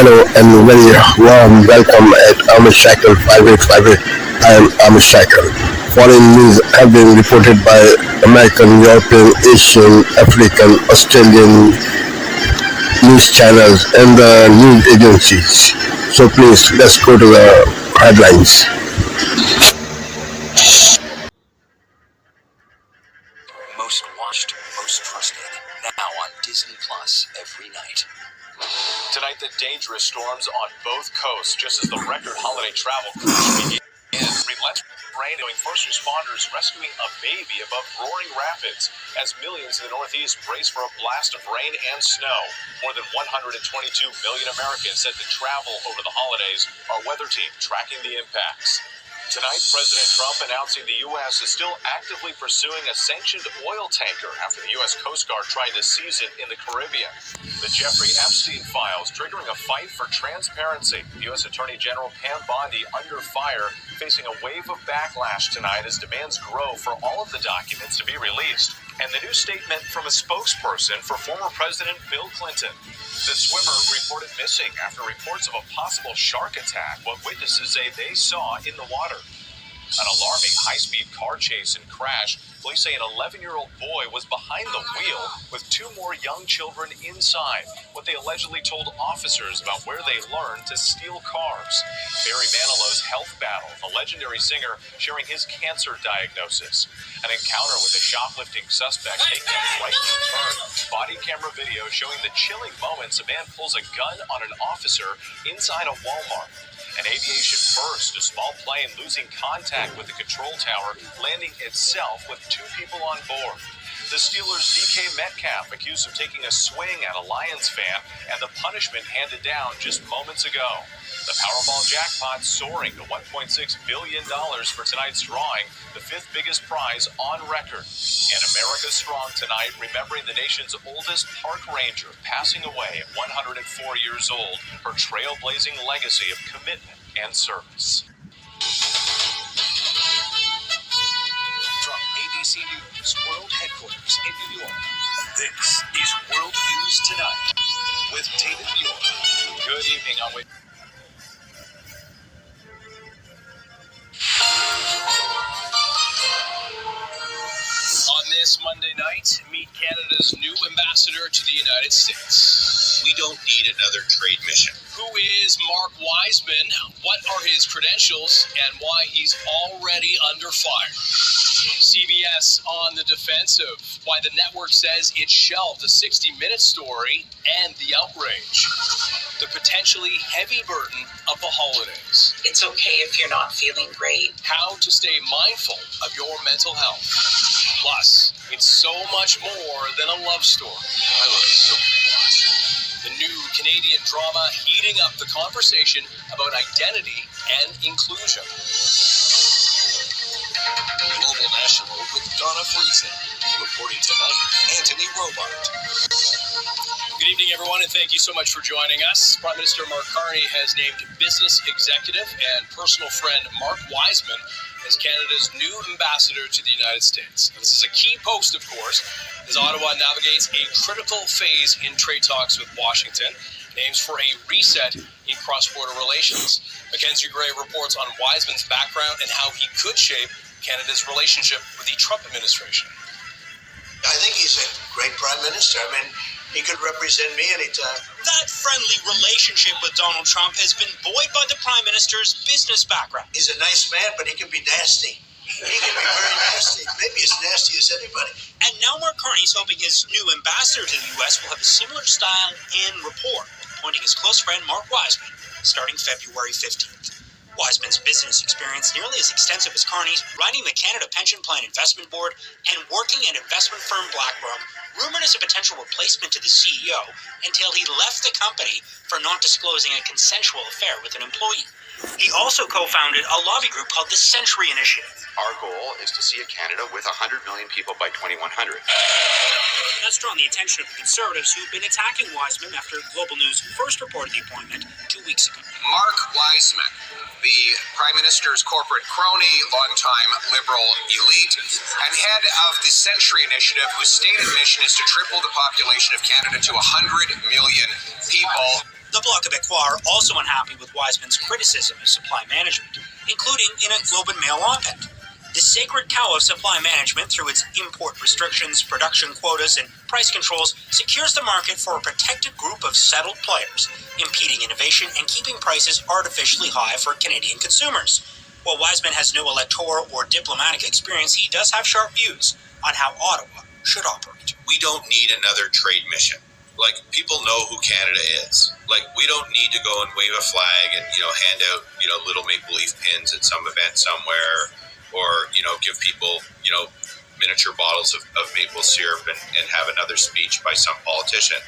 Hello and very warm welcome at Amish Cycle 5858. I am Amish Cycle. Foreign news have been reported by American, European, Asian, African, Australian news channels and the news agencies. So please, let's go to the headlines. Most watched, most trusted. Now on Disney Plus every night. Tonight, the dangerous storms on both coasts, just as the record holiday travel cruise begins. Relentless rain doing first responders rescuing a baby above roaring rapids as millions in the Northeast brace for a blast of rain and snow. More than 122 million Americans set to travel over the holidays. Our weather team tracking the impacts. Tonight, President Trump announcing the U.S. is still actively pursuing a sanctioned oil tanker after the U.S. Coast Guard tried to seize it in the Caribbean. The Jeffrey Epstein files triggering a fight for transparency. U.S. Attorney General Pam Bondi under fire, facing a wave of backlash tonight as demands grow for all of the documents to be released. And the new statement from a spokesperson for former President Bill Clinton. The swimmer reported missing after reports of a possible shark attack, what witnesses say they saw in the water. An alarming high-speed car chase and crash. Police say an 11-year-old boy was behind the wheel with two more young children inside. What they allegedly told officers about where they learned to steal cars. Barry Manilow's health battle. The legendary singer sharing his cancer diagnosis. An encounter with a shoplifting suspect taking a frightening turn. Body camera video showing the chilling moments a man pulls a gun on an officer inside a Walmart. An aviation first, a small plane losing contact with the control tower, landing itself with two people on board. The Steelers' DK Metcalf accused of taking a swing at a Lions fan, and the punishment handed down just moments ago. The Powerball jackpot soaring to $1.6 billion for tonight's drawing, the fifth biggest prize on record. And America Strong tonight, remembering the nation's oldest park ranger passing away at 104 years old, her trailblazing legacy of commitment and service. From ABC News World Headquarters in New York, this is World News Tonight with David Muir. Good evening. On this Monday night, meet Canada's new ambassador to the United States. We don't need another trade mission. Who is Mark Wiseman? What are his credentials and why he's already under fire? CBS on the defensive. Why the network says it shelved a 60-minute story and the outrage. The potentially heavy burden of the holidays. It's okay if you're not feeling great. How to stay mindful of your mental health. Plus, it's so much more than a love story. I love you so much. The new Canadian drama heating up the conversation about identity and inclusion. Global National with Donna Friesen. Reporting tonight, Anthony Robart. Good evening, everyone, and thank you so much for joining us. Prime Minister Mark Carney has named business executive and personal friend Mark Wiseman as Canada's new ambassador to the United States. Now, this is a key post, of course, as Ottawa navigates a critical phase in trade talks with Washington and aims for a reset in cross-border relations. Mackenzie Gray reports on Wiseman's background and how he could shape Canada's relationship with the Trump administration. I think he's a great prime minister. I mean, he could represent me anytime. That friendly relationship with Donald Trump has been buoyed by the Prime Minister's business background. He's a nice man, but he can be nasty. He can be very nasty. Maybe as nasty as anybody. And now Mark Carney's hoping his new ambassador to the U.S. will have a similar style and rapport, appointing his close friend Mark Wiseman starting February 15th. Wiseman's business experience nearly as extensive as Carney's, running the Canada Pension Plan Investment Board and working at investment firm BlackRock, rumored as a potential replacement to the CEO until he left the company for not disclosing a consensual affair with an employee. He also co-founded a lobby group called the Century Initiative. Our goal is to see a Canada with 100 million people by 2100. That's drawn the attention of the Conservatives who've been attacking Wiseman after Global News first reported the appointment 2 weeks ago. Mark Wiseman, the Prime Minister's corporate crony, longtime Liberal elite, and head of the Century Initiative, whose stated mission is to triple the population of Canada to 100 million people. The Bloc Québécois are also unhappy with Wiseman's criticism of supply management, including in a Globe and Mail op-ed. The sacred cow of supply management, through its import restrictions, production quotas, and price controls, secures the market for a protected group of settled players, impeding innovation and keeping prices artificially high for Canadian consumers. While Wiseman has no electoral or diplomatic experience, he does have sharp views on how Ottawa should operate. We don't need another trade mission. Like, people know who Canada is. Like, we don't need to go and wave a flag and, hand out, little Maple Leaf pins at some event somewhere, or, give people, miniature bottles of maple syrup and have another speech by some politician.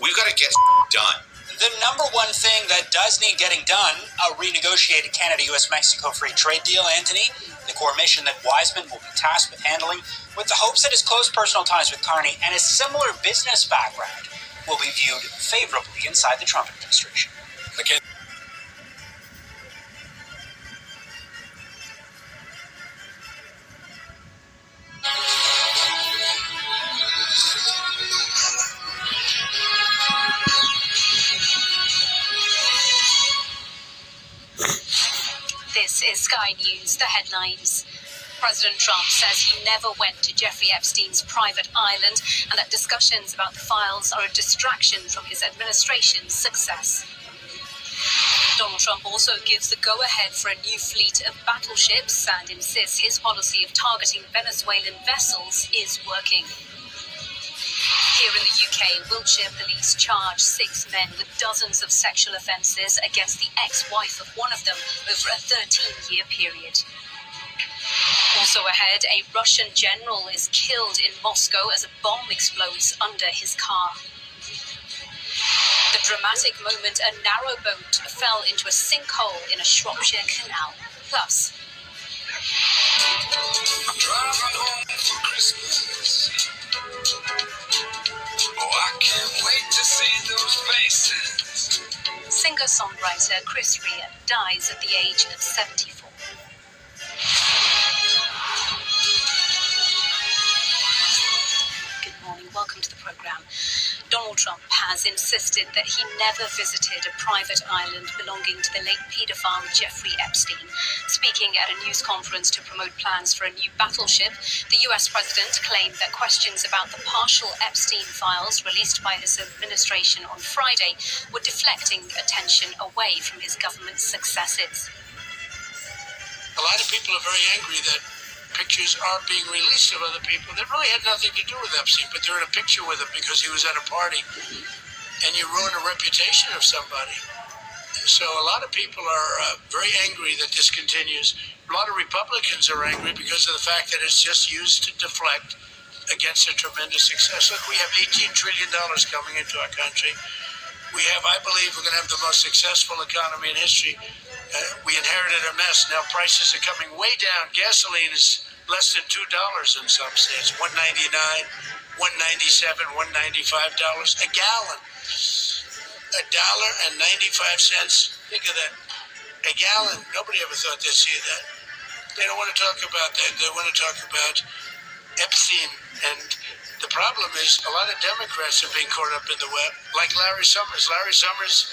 We've got to get done. The number one thing that does need getting done, a renegotiated Canada-US-Mexico free trade deal, Anthony, the core mission that Wiseman will be tasked with handling, with the hopes that his close personal ties with Carney and his similar business background will be viewed favorably inside the Trump administration. Okay. This is Sky News, the headlines. President Trump says he never went to Jeffrey Epstein's private island and that discussions about the files are a distraction from his administration's success. Donald Trump also gives the go-ahead for a new fleet of battleships and insists his policy of targeting Venezuelan vessels is working. Here in the UK, Wiltshire police charged 6 men with dozens of sexual offences against the ex-wife of one of them over a 13-year period. Also ahead, a Russian general is killed in Moscow as a bomb explodes under his car. The dramatic moment a narrow boat fell into a sinkhole in a Shropshire canal. Plus, I'm driving home for Christmas. Oh, I can't wait to see those faces. singer-songwriter Chris Rea dies at the age of 74. Good morning, welcome to the programme. Donald Trump has insisted that he never visited a private island belonging to the late paedophile Jeffrey Epstein. Speaking at a news conference to promote plans for a new battleship, the US president claimed that questions about the partial Epstein files released by his administration on Friday were deflecting attention away from his government's successes. A lot of people are very angry that pictures are being released of other people that really had nothing to do with Epstein, but they're in a picture with him because he was at a party, and you ruin a reputation of somebody. So a lot of people are very angry that this continues. A lot of Republicans are angry because of the fact that it's just used to deflect against a tremendous success. Look, we have $18 trillion coming into our country. We have, I believe, we're going to have the most successful economy in history. We inherited a mess. Now prices are coming way down. Gasoline is less than $2 in some states. $1.99, $1.97, $1.95 a gallon. $1.95. Think of that. A gallon. Nobody ever thought they'd see that. They don't want to talk about that. They want to talk about Epstein. And the problem is a lot of Democrats are being caught up in the web, like Larry Summers. Larry Summers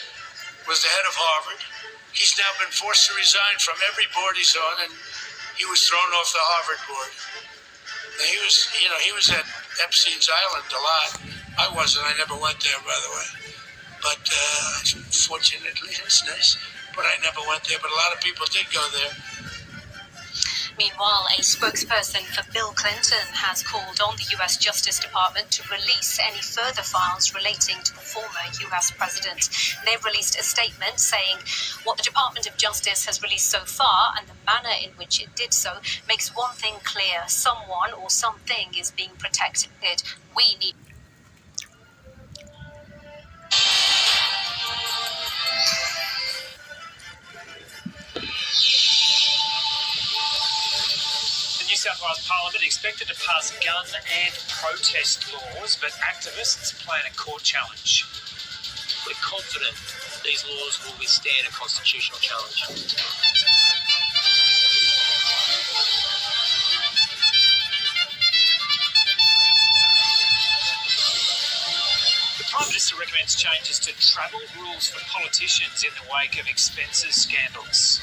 was the head of Harvard. He's now been forced to resign from every board he's on, and he was thrown off the Harvard board. Now, he was at Epstein's Island a lot. I wasn't. I never went there, by the way. But fortunately, it's nice. But I never went there. But a lot of people did go there. Meanwhile, a spokesperson for Bill Clinton has called on the US Justice Department to release any further files relating to the former US president. They've released a statement saying what the Department of Justice has released so far and the manner in which it did so makes one thing clear: someone or something is being protected. We need New South Wales Parliament expected to pass gun and protest laws, but activists plan a court challenge. We're confident these laws will withstand a constitutional challenge. The Prime Minister recommends changes to travel rules for politicians in the wake of expenses scandals.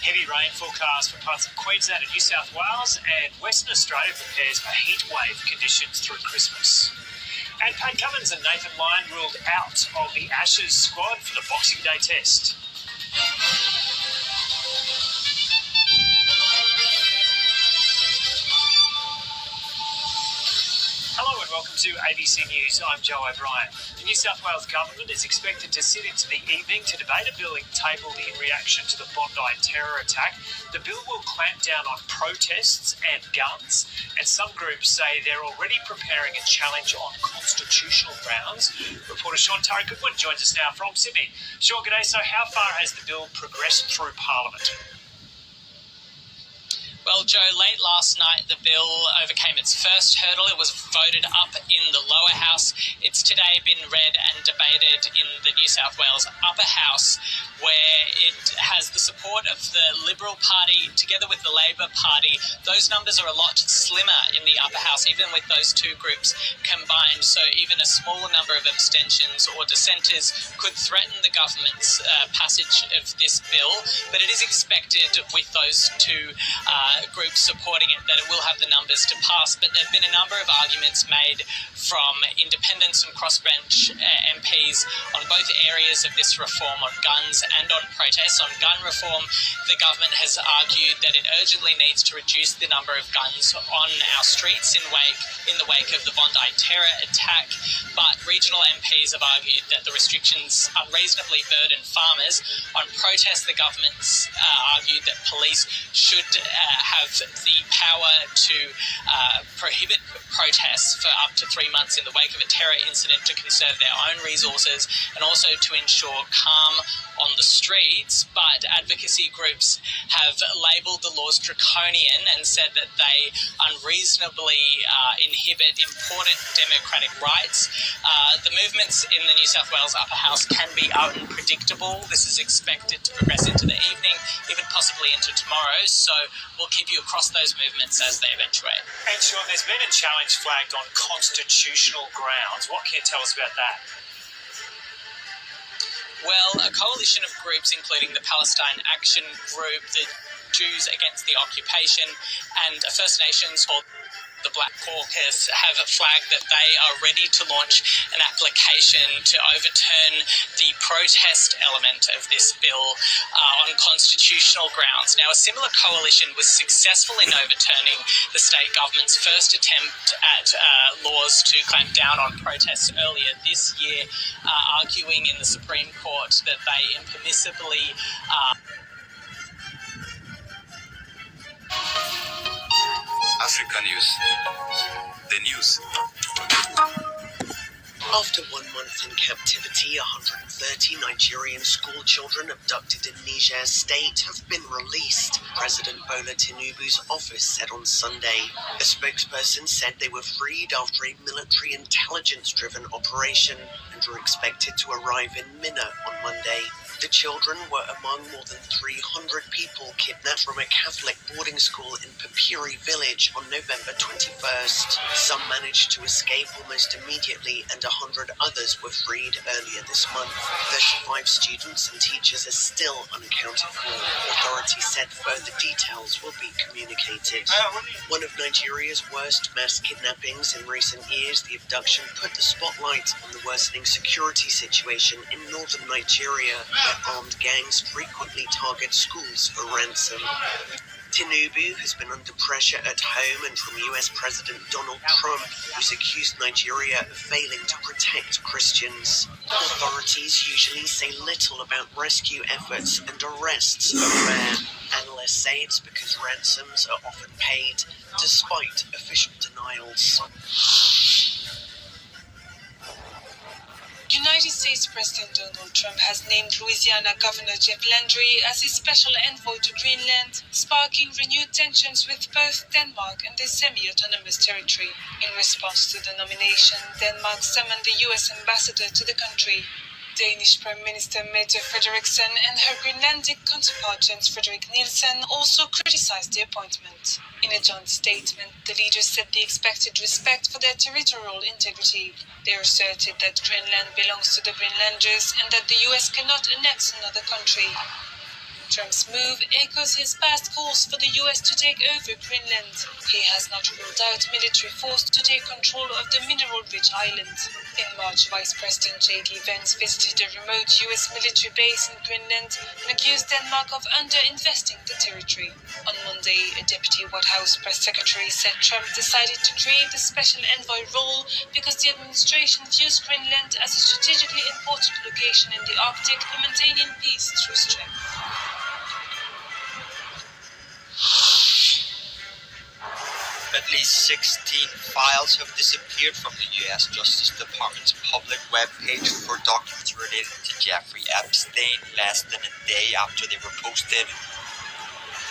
Heavy rain forecast for parts of Queensland and New South Wales, and Western Australia prepares for heat wave conditions through Christmas. And Pat Cummins and Nathan Lyon ruled out of the Ashes squad for the Boxing Day test. Hello and welcome to ABC News. I'm Joe O'Brien. The New South Wales Government is expected to sit into the evening to debate a bill tabled in reaction to the Bondi terror attack. The bill will clamp down on protests and guns, and some groups say they're already preparing a challenge on constitutional grounds. Reporter Sean Goodwin joins us now from Sydney. Sean, g'day. So how far has the bill progressed through Parliament? Well, Joe, late last night the bill overcame its first hurdle. It was voted up in the lower house. It's today been read and debated in the New South Wales upper house, where it has the support of the Liberal Party together with the Labor Party. Those numbers are a lot slimmer in the upper house, even with those two groups combined. So even a smaller number of abstentions or dissenters could threaten the government's passage of this bill. But it is expected with those two groups supporting it that it will have the numbers to pass. But there have been a number of arguments made from independents and crossbench MPs on both areas of this reform, on guns and on protests. On gun reform, the government has argued that it urgently needs to reduce the number of guns on our streets in the wake of the Bondi terror attack. But regional MPs have argued that the restrictions unreasonably burden farmers. On protests, the government's argued that police should have the power to prohibit protests for up to 3 months in the wake of a terror incident to conserve their own resources and also to ensure calm on the streets. But advocacy groups have labelled the laws draconian and said that they unreasonably inhibit important democratic rights. The movements in the New South Wales upper house can be unpredictable. This is expected to progress into the evening, even possibly into tomorrow. So we'll keep you across those movements as they eventuate. And Sean, there's been a challenge flagged on constitutional grounds. What can you tell us about that? Well, a coalition of groups, including the Palestine Action Group, the Jews Against the Occupation, and a First Nations called the Black Caucus, have flagged that they are ready to launch an application to overturn the protest element of this bill on constitutional grounds. Now, a similar coalition was successful in overturning the state government's first attempt at laws to clamp down on protests earlier this year, arguing in the Supreme Court that they impermissibly Africa News. The news. After 1 month in captivity, 130 Nigerian school children abducted in Niger State have been released, President Bola Tinubu's office said on Sunday. A spokesperson said they were freed after a military intelligence-driven operation and were expected to arrive in Minna on Monday. The children were among more than 300 people kidnapped from a Catholic boarding school in Papiri village on November 21st. Some managed to escape almost immediately and 100 others were freed earlier this month. 35 students and teachers are still unaccounted for. Authorities said further details will be communicated. One of Nigeria's worst mass kidnappings in recent years, the abduction put the spotlight on the worsening security situation in northern Nigeria, where armed gangs frequently target schools for ransom. Tinubu has been under pressure at home and from US President Donald Trump, who's accused Nigeria of failing to protect Christians. Authorities usually say little about rescue efforts, and arrests are rare. Analysts say it's because ransoms are often paid, despite official denials. United States President Donald Trump has named Louisiana Governor Jeff Landry as his special envoy to Greenland, sparking renewed tensions with both Denmark and the semi-autonomous territory. In response to the nomination, Denmark summoned the U.S. ambassador to the country. Danish Prime Minister Mette Frederiksen and her Greenlandic counterpart Jens Frederik Nielsen also criticized the appointment. In a joint statement, the leaders said they expected respect for their territorial integrity. They asserted that Greenland belongs to the Greenlanders and that the US cannot annex another country. Trump's move echoes his past calls for the US to take over Greenland. He has not ruled out military force to take control of the mineral-rich island. In March, Vice President J.D. Vance visited a remote US military base in Greenland and accused Denmark of under-investing the territory. On Monday, a deputy White House press secretary said Trump decided to create a special envoy role because the administration views Greenland as a strategically important location in the Arctic for maintaining peace through strength. At least 16 files have disappeared from the US Justice Department's public webpage for documents related to Jeffrey Epstein less than a day after they were posted.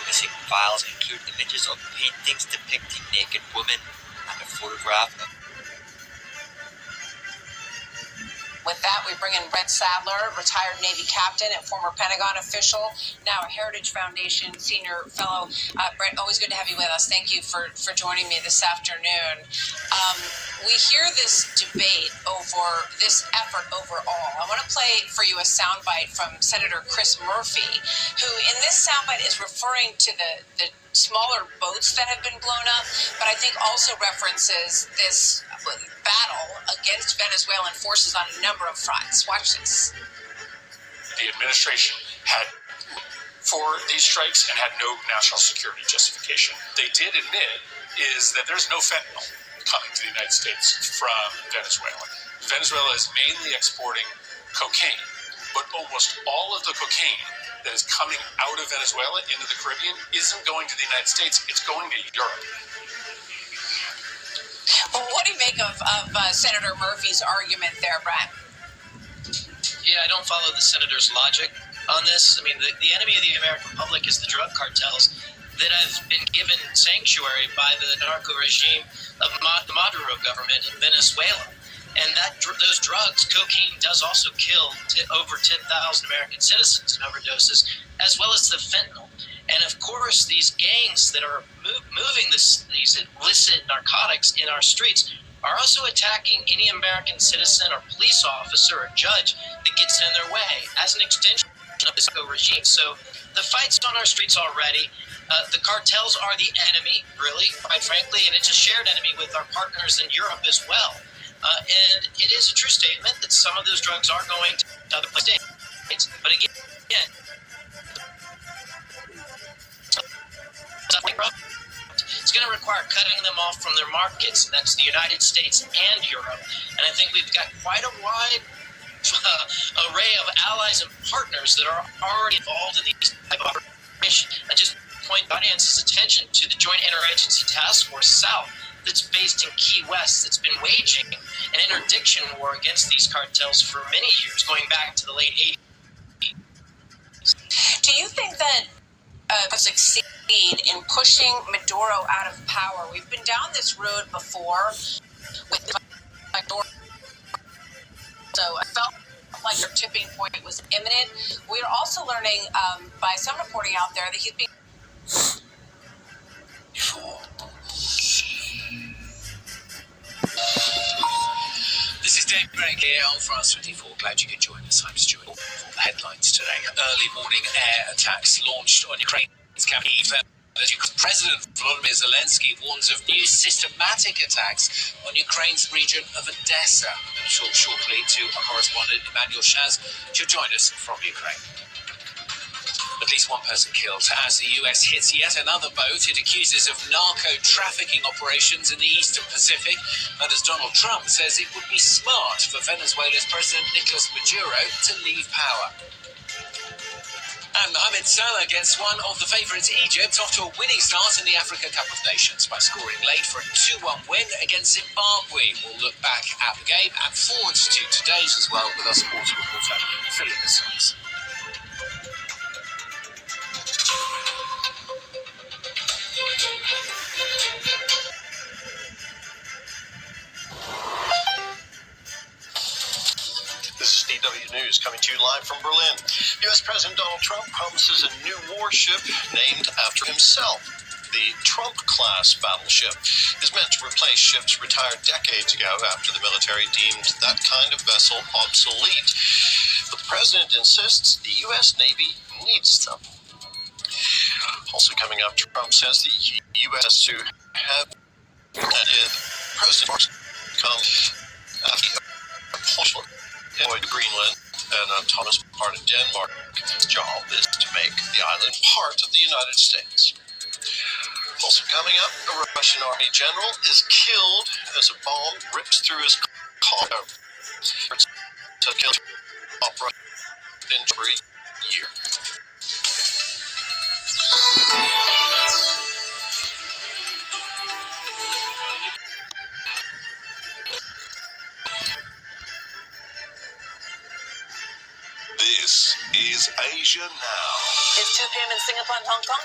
Missing files include images of paintings depicting naked women and a photograph of With that, we bring in Brett Sadler, retired Navy captain and former Pentagon official, now a Heritage Foundation senior fellow. Brett, always good to have you with us. Thank you for joining me this afternoon. We hear this debate over this effort overall. I want to play for you a soundbite from Senator Chris Murphy, who in this soundbite is referring to the smaller boats that have been blown up, but I think also references this battle against Venezuelan forces on a number of fronts. Watch this. The administration had for these strikes and had no national security justification. They did admit is that there's no fentanyl coming to the United States from Venezuela. Venezuela is mainly exporting cocaine, but almost all of the cocaine that is coming out of Venezuela into the Caribbean isn't going to the United States, it's going to Europe. Well, what do you make of Senator Murphy's argument there, Brett? Yeah, I don't follow the senator's logic on this. I mean, the enemy of the American public is the drug cartels that have been given sanctuary by the narco regime of the Maduro government in Venezuela. And those drugs, cocaine, does also kill over 10,000 American citizens in overdoses, as well as the fentanyl. And of course, these gangs that are moving these illicit narcotics in our streets are also attacking any American citizen or police officer or judge that gets in their way as an extension of this regime. So the fight's on our streets already. The cartels are the enemy, really, quite frankly, and it's a shared enemy with our partners in Europe as well. And it is a true statement that some of those drugs are going to other states. But again, it's going to require cutting them off from their markets. That's the United States and Europe. And I think we've got quite a wide array of allies and partners that are already involved in these type of operations. I just point the audience's attention to the Joint Interagency Task Force South that's based in Key West that's been waging an interdiction war against these cartels for many years, going back to the late 80s. Do you think that succeed in pushing Maduro out of power? We've been down this road before with Maduro, so I felt like your tipping point was imminent. We are also learning by some reporting out there that he's being This is Dave Bragg here on France 24. Glad you could join us. I'm Stuart for the headlines today. Early morning air attacks launched on Ukraine's capital. President Volodymyr Zelensky warns of new systematic attacks on Ukraine's region of Odessa. And shortly to our correspondent Emmanuel Chaz, who'll join us from Ukraine. At least one person killed as the US hits yet another boat it accuses of narco-trafficking operations in the Eastern Pacific, and as Donald Trump says it would be smart for Venezuela's President Nicolas Maduro to leave power. And Mohamed Salah against one of the favourites, Egypt, off to a winning start in the Africa Cup of Nations by scoring late for a 2-1 win against Zimbabwe. We'll look back at the game and forwards to today's as well with our sports reporter, Philip Nisons. This is DW News coming to you live from Berlin. U.S. President Donald Trump promises a new warship named after himself. The Trump-class battleship is meant to replace ships retired decades ago after the military deemed that kind of vessel obsolete. But the president insists the U.S. Navy needs them. Also coming up, Trump says the U.S. to have President come after Greenland and autonomous part of Denmark. Its job is to make the island part of the United States. Also coming up, a Russian army general is killed as a bomb rips through his car. To kill opera in 3 years. This is Asia Now. It's 2 p.m. in Singapore and Hong Kong.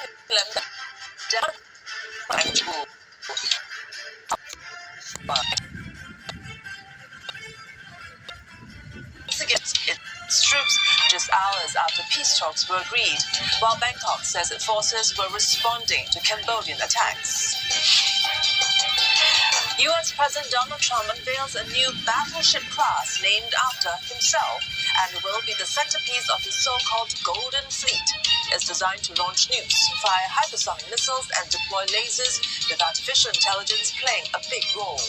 Its troops just hours after peace talks were agreed, while Bangkok says its forces were responding to Cambodian attacks. U.S. President Donald Trump unveils a new battleship class named after himself and will be the centerpiece of his so-called Golden Fleet. It's designed to launch nukes, fire hypersonic missiles, and deploy lasers, with artificial intelligence playing a big role.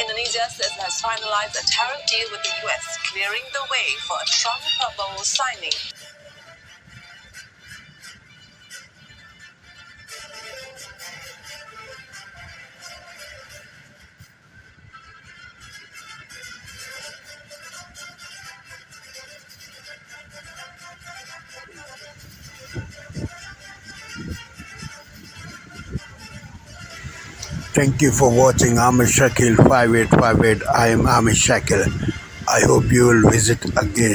Indonesia says it has finalized a tariff deal with the U.S., clearing the way for a Trump-Prabowo signing. Thank you for watching Amish Shakil 5858. I am Amish Shakil. I hope you will visit again.